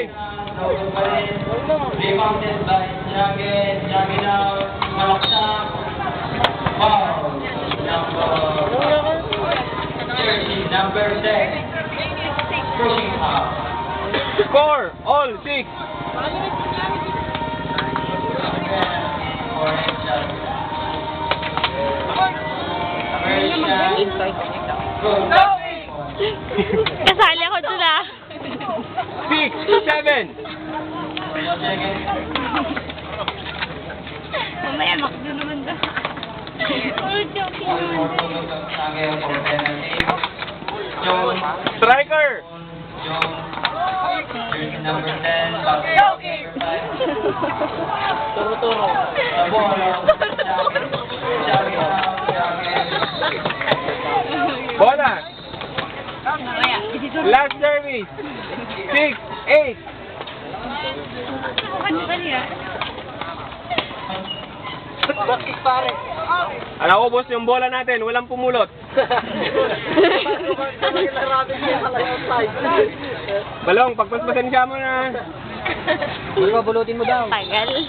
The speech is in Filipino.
5. Rebounded by Jagge now, Malaksak. Foul. Number 10. Pushing out. Score, all 6. Kasali ako dun ah. 6 to 7. Mamaya makdo naman daw. Oh, joking naman. Striker. Number 10. Turo-turo. Bola. Mamaya. Last service. 6, 8. Kani ah. Bakit pare? Alam ko, boss, yung bola natin, walang pumulot. Balong, pagpaspasan ka mo na. Bulutin mo daw. Tagal.